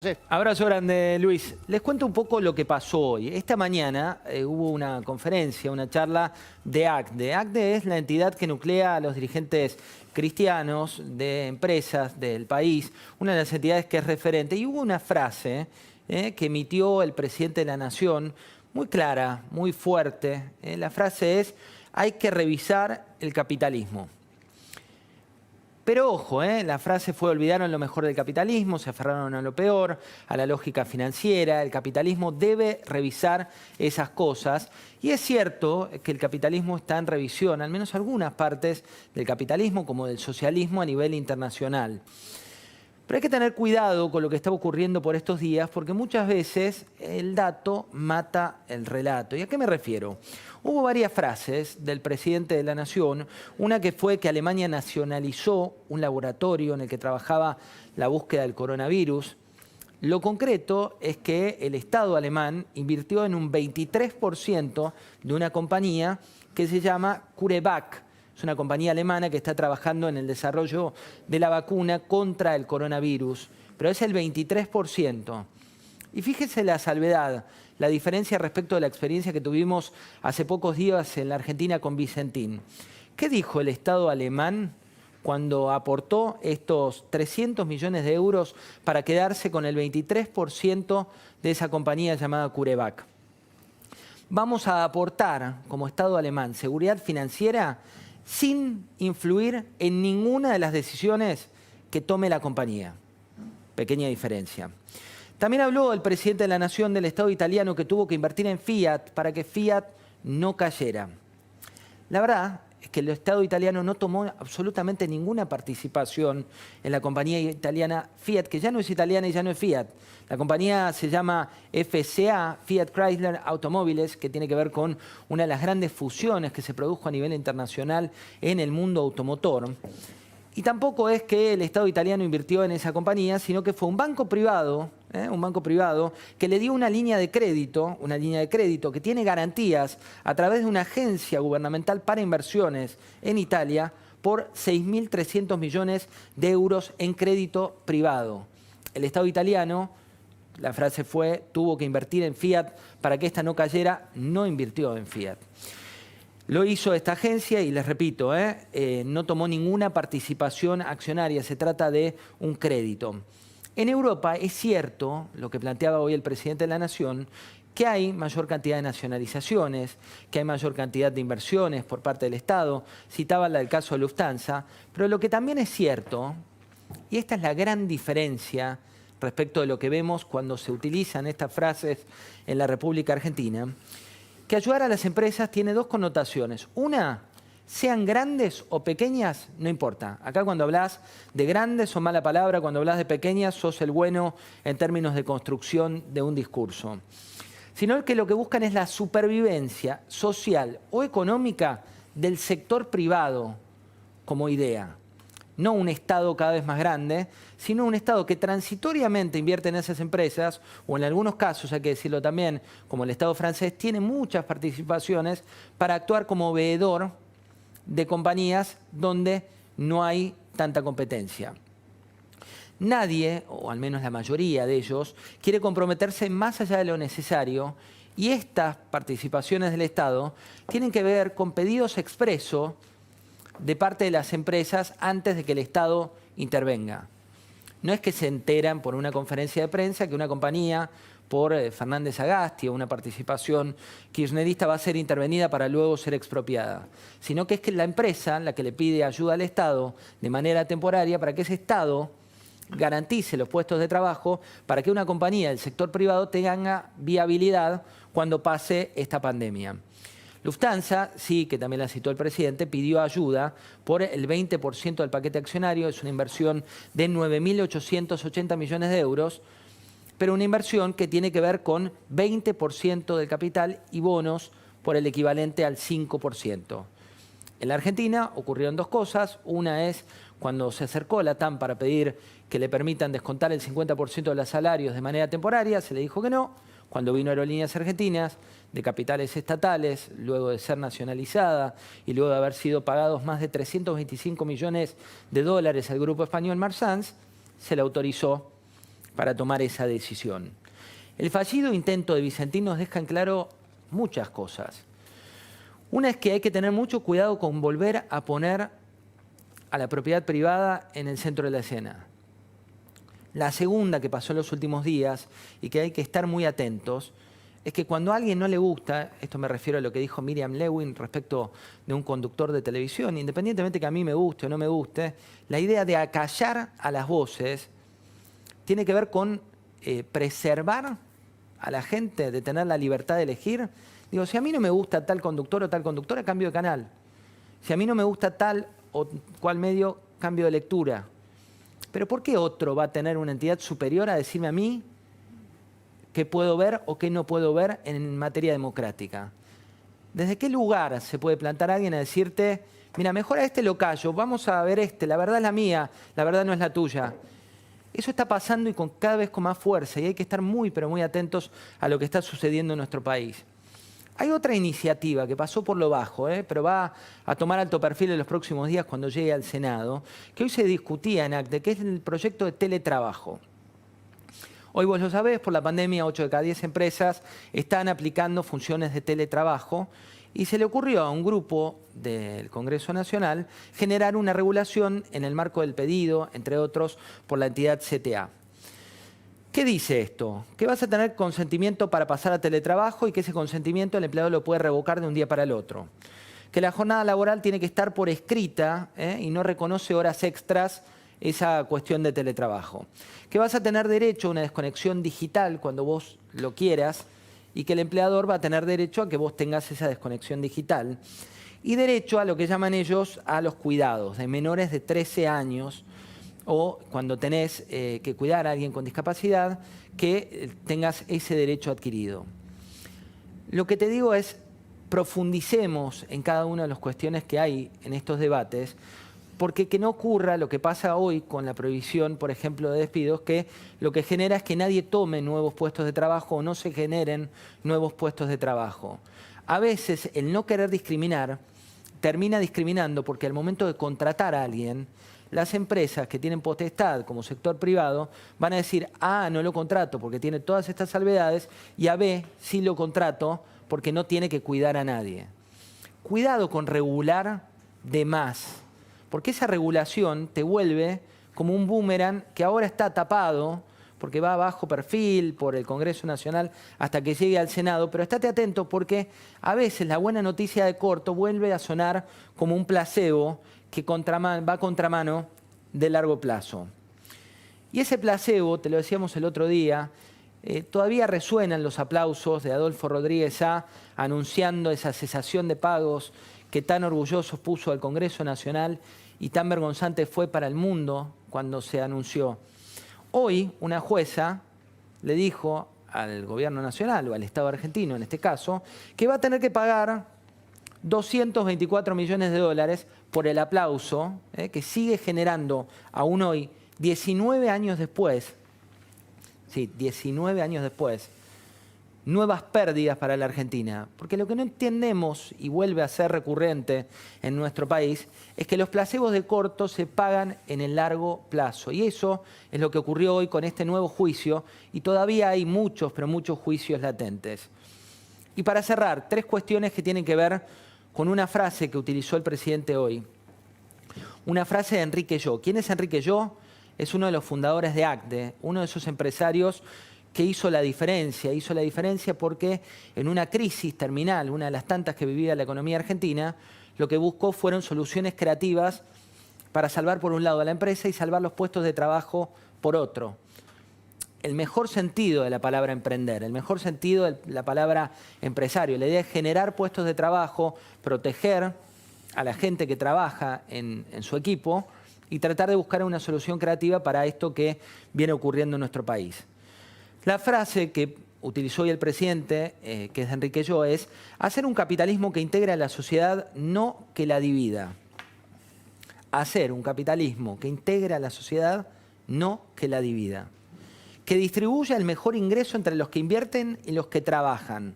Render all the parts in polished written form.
Sí. Abrazo grande, Luis. Les cuento un poco lo que pasó hoy. Esta mañana hubo una conferencia, una charla de ACDE. ACDE es la entidad que nuclea a los dirigentes cristianos de empresas del país, una de las entidades que es referente. Y hubo una frase que emitió el presidente de la Nación, muy clara, muy fuerte. La frase es: hay que revisar el capitalismo. Pero ojo, la frase fue: olvidaron lo mejor del capitalismo, se aferraron a lo peor, a la lógica financiera. El capitalismo debe revisar esas cosas. Y es cierto que el capitalismo está en revisión, al menos algunas partes del capitalismo como del socialismo a nivel internacional. Pero hay que tener cuidado con lo que está ocurriendo por estos días, porque muchas veces el dato mata el relato. ¿Y a qué me refiero? Hubo varias frases del presidente de la Nación. Una que fue que Alemania nacionalizó un laboratorio en el que trabajaba la búsqueda del coronavirus. Lo concreto es que el Estado alemán invirtió en un 23% de una compañía que se llama CureVac. Es una compañía alemana que está trabajando en el desarrollo de la vacuna contra el coronavirus, pero es el 23%. Y fíjese la salvedad, la diferencia respecto de la experiencia que tuvimos hace pocos días en la Argentina con Vicentín. ¿Qué dijo el Estado alemán cuando aportó estos 300 millones de euros para quedarse con el 23% de esa compañía llamada CureVac? Vamos a aportar como Estado alemán seguridad financiera sin influir en ninguna de las decisiones que tome la compañía. Pequeña diferencia. También habló el presidente de la Nación del Estado italiano que tuvo que invertir en Fiat para que Fiat no cayera. La verdad es que el Estado italiano no tomó absolutamente ninguna participación en la compañía italiana Fiat, que ya no es italiana y ya no es Fiat. La compañía se llama FCA, Fiat Chrysler Automobiles, que tiene que ver con una de las grandes fusiones que se produjo a nivel internacional en el mundo automotor. Y tampoco es que el Estado italiano invirtió en esa compañía, sino que fue un banco privado que le dio una línea de crédito que tiene garantías a través de una agencia gubernamental para inversiones en Italia por 6.300 millones de euros en crédito privado. El Estado italiano, la frase fue, tuvo que invertir en Fiat para que esta no cayera, no invirtió en Fiat. Lo hizo esta agencia y les repito, no tomó ninguna participación accionaria, se trata de un crédito. En Europa es cierto, lo que planteaba hoy el presidente de la Nación, que hay mayor cantidad de nacionalizaciones, que hay mayor cantidad de inversiones por parte del Estado. Citaba el caso de Lufthansa, pero lo que también es cierto, y esta es la gran diferencia respecto de lo que vemos cuando se utilizan estas frases en la República Argentina, que ayudar a las empresas tiene dos connotaciones. Una, sean grandes o pequeñas, no importa. Acá cuando hablas de grandes son mala palabra, cuando hablas de pequeñas sos el bueno en términos de construcción de un discurso. Sino que lo que buscan es la supervivencia social o económica del sector privado como idea. No un Estado cada vez más grande, sino un Estado que transitoriamente invierte en esas empresas, o en algunos casos, hay que decirlo también, como el Estado francés, tiene muchas participaciones para actuar como veedor de compañías donde no hay tanta competencia. Nadie, o al menos la mayoría de ellos, quiere comprometerse más allá de lo necesario, y estas participaciones del Estado tienen que ver con pedidos expresos de parte de las empresas antes de que el Estado intervenga. No es que se enteran por una conferencia de prensa que una compañía, por Fernández Agasti o una participación kirchnerista, va a ser intervenida para luego ser expropiada, sino que es que la empresa la que le pide ayuda al Estado de manera temporaria para que ese Estado garantice los puestos de trabajo para que una compañía del sector privado tenga viabilidad cuando pase esta pandemia. Lufthansa, sí, que también la citó el presidente, pidió ayuda por el 20% del paquete accionario. Es una inversión de 9.880 millones de euros, pero una inversión que tiene que ver con 20% del capital y bonos por el equivalente al 5%. En la Argentina ocurrieron dos cosas. Una es cuando se acercó la TAM para pedir que le permitan descontar el 50% de los salarios de manera temporaria, se le dijo que no. Cuando vino Aerolíneas Argentinas, de capitales estatales, luego de ser nacionalizada y luego de haber sido pagados más de 325 millones de dólares al grupo español Marsans, se le autorizó para tomar esa decisión. El fallido intento de Vicentín nos deja en claro muchas cosas. Una es que hay que tener mucho cuidado con volver a poner a la propiedad privada en el centro de la escena. La segunda que pasó en los últimos días y que hay que estar muy atentos es que cuando a alguien no le gusta, esto me refiero a lo que dijo Miriam Lewin respecto de un conductor de televisión, independientemente que a mí me guste o no me guste, la idea de acallar a las voces tiene que ver con preservar a la gente, de tener la libertad de elegir. Digo, si a mí no me gusta tal conductor o tal conductora, cambio de canal. Si a mí no me gusta tal o cual medio, cambio de lectura. Pero ¿por qué otro va a tener una entidad superior a decirme a mí qué puedo ver o qué no puedo ver en materia democrática? ¿Desde qué lugar se puede plantar alguien a decirte, mira, mejor a este lo callo, vamos a ver este, la verdad es la mía, la verdad no es la tuya? Eso está pasando y cada vez con más fuerza y hay que estar muy, pero muy atentos a lo que está sucediendo en nuestro país. Hay otra iniciativa que pasó por lo bajo, pero va a tomar alto perfil en los próximos días cuando llegue al Senado, que hoy se discutía en ACTE, que es el proyecto de teletrabajo. Hoy vos lo sabés, por la pandemia 8 de cada 10 empresas están aplicando funciones de teletrabajo y se le ocurrió a un grupo del Congreso Nacional generar una regulación en el marco del pedido, entre otros, por la entidad CTA. ¿Qué dice esto? Que vas a tener consentimiento para pasar a teletrabajo y que ese consentimiento el empleado lo puede revocar de un día para el otro. Que la jornada laboral tiene que estar por escrita y no reconoce horas extras esa cuestión de teletrabajo. Que vas a tener derecho a una desconexión digital cuando vos lo quieras y que el empleador va a tener derecho a que vos tengas esa desconexión digital. Y derecho a lo que llaman ellos a los cuidados de menores de 13 años o cuando tenés que cuidar a alguien con discapacidad, que tengas ese derecho adquirido. Lo que te digo es, profundicemos en cada una de las cuestiones que hay en estos debates, porque que no ocurra lo que pasa hoy con la prohibición, por ejemplo, de despidos, que lo que genera es que nadie tome nuevos puestos de trabajo o no se generen nuevos puestos de trabajo. A veces el no querer discriminar termina discriminando porque al momento de contratar a alguien, las empresas que tienen potestad como sector privado van a decir, A, no lo contrato porque tiene todas estas salvedades, y a B, sí lo contrato porque no tiene que cuidar a nadie. Cuidado con regular de más, porque esa regulación te vuelve como un boomerang que ahora está tapado porque va a bajo perfil por el Congreso Nacional hasta que llegue al Senado, pero estate atento porque a veces la buena noticia de corto vuelve a sonar como un placebo que va a contramano de largo plazo. Y ese placebo, te lo decíamos el otro día, todavía resuenan los aplausos de Adolfo Rodríguez A. anunciando esa cesación de pagos que tan orgulloso puso al Congreso Nacional y tan vergonzante fue para el mundo cuando se anunció. Hoy una jueza le dijo al Gobierno Nacional o al Estado argentino en este caso que va a tener que pagar 224 millones de dólares por el aplauso que sigue generando aún hoy, 19 años después, sí, 19 años después, nuevas pérdidas para la Argentina. Porque lo que no entendemos, y vuelve a ser recurrente en nuestro país, es que los placebos de corto se pagan en el largo plazo. Y eso es lo que ocurrió hoy con este nuevo juicio, y todavía hay muchos, pero muchos juicios latentes. Y para cerrar, 3 cuestiones que tienen que ver con una frase que utilizó el presidente hoy. Una frase de Enrique Llo. ¿Quién es Enrique Llo? Es uno de los fundadores de ACTE, uno de esos empresarios que hizo la diferencia. Hizo la diferencia porque en una crisis terminal, una de las tantas que vivía la economía argentina, lo que buscó fueron soluciones creativas para salvar por un lado a la empresa y salvar los puestos de trabajo por otro. El mejor sentido de la palabra emprender, el mejor sentido de la palabra empresario. La idea es generar puestos de trabajo, proteger a la gente que trabaja en su equipo y tratar de buscar una solución creativa para esto que viene ocurriendo en nuestro país. La frase que utilizó hoy el presidente, que es de Enrique Llo, es hacer un capitalismo que integre a la sociedad, no que la divida. Hacer un capitalismo que integre a la sociedad, no que la divida. Que distribuya el mejor ingreso entre los que invierten y los que trabajan.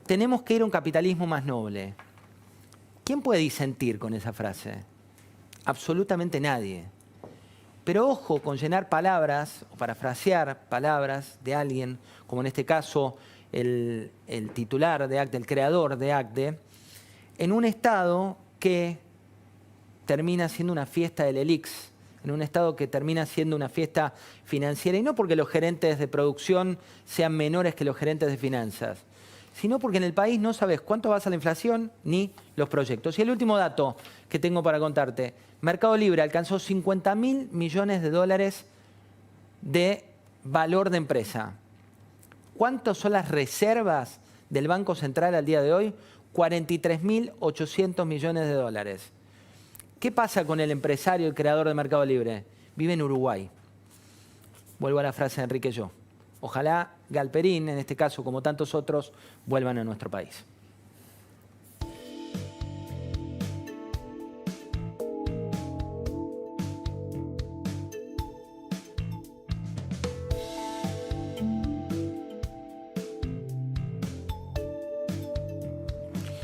Tenemos que ir a un capitalismo más noble. ¿Quién puede disentir con esa frase? Absolutamente nadie. Pero ojo con llenar palabras o parafrasear palabras de alguien, como en este caso el titular de ACDE, el creador de ACDE, en un Estado que termina siendo una fiesta del ELIX, en un Estado que termina siendo una fiesta financiera, y no porque los gerentes de producción sean menores que los gerentes de finanzas, sino porque en el país no sabes cuánto va a ser la inflación ni los proyectos. Y el último dato que tengo para contarte, Mercado Libre alcanzó 50.000 millones de dólares de valor de empresa. ¿Cuántas son las reservas del Banco Central al día de hoy? 43.800 millones de dólares. ¿Qué pasa con el empresario, el creador de Mercado Libre? Vive en Uruguay. Vuelvo a la frase de Enrique Yo. Ojalá Galperín, en este caso como tantos otros, vuelvan a nuestro país.